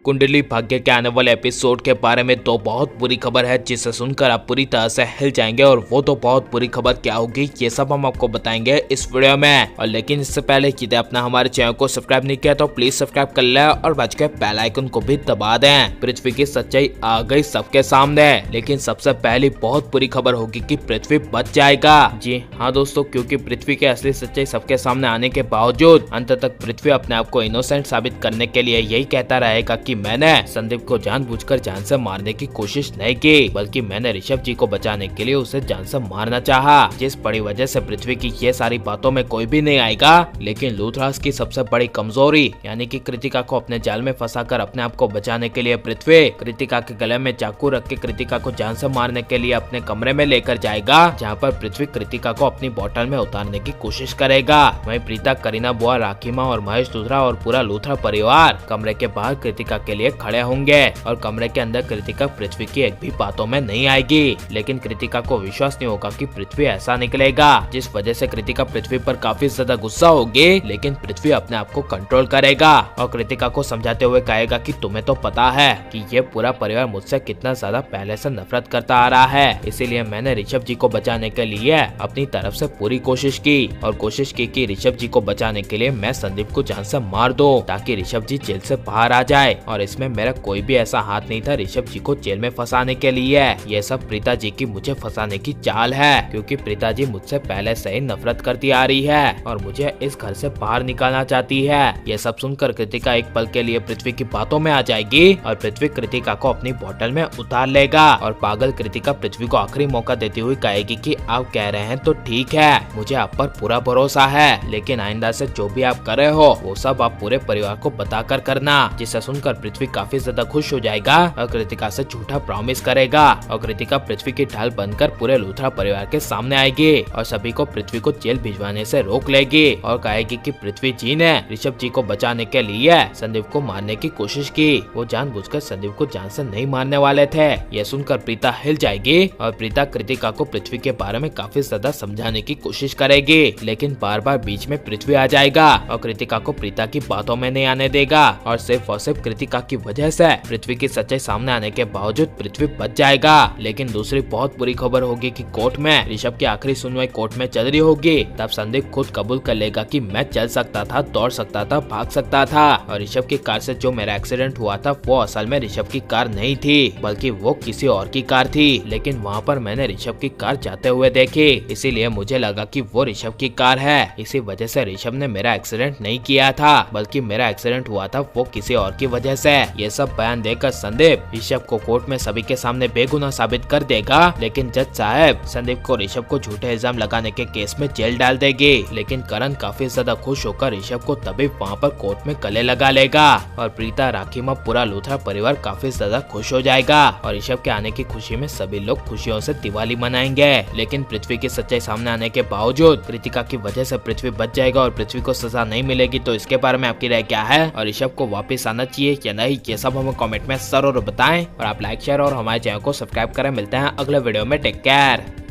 कुंडली भाग्य के आने वाले एपिसोड के बारे में तो बहुत बुरी खबर है जिसे सुनकर आप पूरी तरह से हिल जाएंगे। और वो तो बहुत बुरी खबर क्या होगी ये सब हम आपको बताएंगे इस वीडियो में। और लेकिन इससे पहले यदि आपने हमारे चैनल को सब्सक्राइब नहीं किया तो प्लीज सब्सक्राइब कर ले और बच के बेल आइकन को भी दबा दें। पृथ्वी की सच्चाई आ गई सबके सामने, लेकिन सबसे पहली बहुत बुरी खबर होगी कि पृथ्वी बच जाएगा। जी हाँ दोस्तों, क्योंकि पृथ्वी की असली सच्चाई सबके सामने आने के बावजूद अंत तक पृथ्वी अपने आप को इनोसेंट साबित करने के लिए यही कहता रहेगा कि मैंने संदीप को जानबूझकर जान से मारने की कोशिश नहीं की, बल्कि मैंने ऋषभ जी को बचाने के लिए उसे जान से मारना चाहा। जिस बड़ी वजह से पृथ्वी की ये सारी बातों में कोई भी नहीं आएगा। लेकिन लूथराज की सबसे बड़ी कमजोरी यानी कि कृतिका को अपने जाल में फंसाकर अपने आप को बचाने के लिए पृथ्वी कृतिका के गले में चाकू रख के कृतिका को जान से मारने के लिए अपने कमरे में लेकर जाएगा, जहाँ पर पृथ्वी कृतिका को अपनी बोतल में उतारने की कोशिश करेगा। वहीं प्रीता, करीना बुआ, राखीमा और महेश लूथरा और पूरा लूथरा परिवार कमरे के बाहर कृतिका के लिए खड़े होंगे और कमरे के अंदर कृतिका पृथ्वी की एक भी बातों में नहीं आएगी। लेकिन कृतिका को विश्वास नहीं होगा कि पृथ्वी ऐसा निकलेगा, जिस वजह से कृतिका पृथ्वी पर काफी ज्यादा गुस्सा होगी। लेकिन पृथ्वी अपने आप को कंट्रोल करेगा और कृतिका को समझाते हुए कहेगा कि तुम्हें तो पता है कि ये पूरा परिवार मुझसे कितना ज्यादा पहले से नफरत करता आ रहा है, इसीलिए मैंने ऋषभ जी को बचाने के लिए अपनी तरफ से पूरी कोशिश की और कोशिश की कि ऋषभ जी को बचाने के लिए मैं संदीप को जान से मार दूं ताकि ऋषभ जी जेल से बाहर आ जाए। और इसमें मेरा कोई भी ऐसा हाथ नहीं था ऋषभ जी को जेल में फंसाने के लिए। ये सब प्रीता जी की मुझे फंसाने की चाल है, क्योंकि प्रीता जी मुझसे पहले से ही नफरत करती आ रही है और मुझे इस घर से बाहर निकालना चाहती है। ये सब सुनकर कृतिका एक पल के लिए पृथ्वी की बातों में आ जाएगी और पृथ्वी कृतिका को अपनी बोतल में उतार लेगा। और पागल कृतिका पृथ्वी को आखिरी मौका देती हुई कहेगी कि आप कह रहे हैं तो ठीक है, मुझे आप पर पूरा भरोसा है, लेकिन आइंदा से जो भी आप कर रहे हो वो सब आप पूरे परिवार को बताकर करना। जिसे सुनकर पृथ्वी काफी ज्यादा खुश हो जाएगा और कृतिका से झूठा प्रॉमिस करेगा। और कृतिका पृथ्वी की ढाल बनकर पूरे लूथरा परिवार के सामने आएगी और सभी को पृथ्वी को जेल भिजवाने से रोक लेगी और कहेगी कि पृथ्वी जी ने ऋषभ जी को बचाने के लिए संदीप को मारने की कोशिश की, वो जानबूझकर संदीप को जान से नहीं मारने वाले थे। यह सुनकर प्रीता हिल जाएगी और प्रीता कृतिका को पृथ्वी के बारे में काफी ज्यादा समझाने की कोशिश करेगी, लेकिन बार बार बीच में पृथ्वी आ जाएगा और कृतिका को प्रीता की बातों में नहीं आने देगा। और सिर्फ कृतिका की वजह से पृथ्वी की सच्चाई सामने आने के बावजूद पृथ्वी बच जाएगा। लेकिन दूसरी बहुत बुरी खबर होगी कि कोर्ट में ऋषभ की आखिरी सुनवाई कोर्ट में चल रही होगी। तब संदीप खुद कबूल कर लेगा कि मैं चल सकता था, दौड़ सकता था, भाग सकता था और ऋषभ की कार से जो मेरा एक्सीडेंट हुआ था वो असल में ऋषभ की कार नहीं थी, बल्कि वो किसी और की कार थी। लेकिन वहाँ पर मैंने ऋषभ की कार जाते हुए देखी, इसीलिए मुझे लगा कि वो ऋषभ की कार है। इसी वजह से ऋषभ ने मेरा एक्सीडेंट नहीं किया था, बल्कि मेरा एक्सीडेंट हुआ था वो किसी और की वजह से। ये सब बयान देकर संदीप ऋषभ को कोर्ट में सभी के सामने बेगुनाह साबित कर देगा। लेकिन जज साहब संदीप को ऋषभ को झूठे इल्जाम लगाने के केस में जेल डाल देगी। लेकिन करण काफी ज्यादा खुश होकर ऋषभ को तभी वहाँ पर कोर्ट में गले लगा लेगा और प्रीता, राखीमा, पूरा लूथरा परिवार काफी ज्यादा खुश हो जाएगा और ऋषभ के आने की खुशी में सभी लोग खुशियों से दिवाली मनाएंगे। लेकिन पृथ्वी की सच्चाई सामने आने के बावजूद कृतिका की वजह से पृथ्वी बच जाएगा और पृथ्वी को सजा नहीं मिलेगी। तो इसके बारे में आपकी राय क्या है और ऋषभ को वापस आना चाहिए या नहीं, ये सब हमें कमेंट में जरूर बताएं। और आप लाइक, शेयर और हमारे चैनल को सब्सक्राइब करें। मिलते हैं अगले वीडियो में। Take care.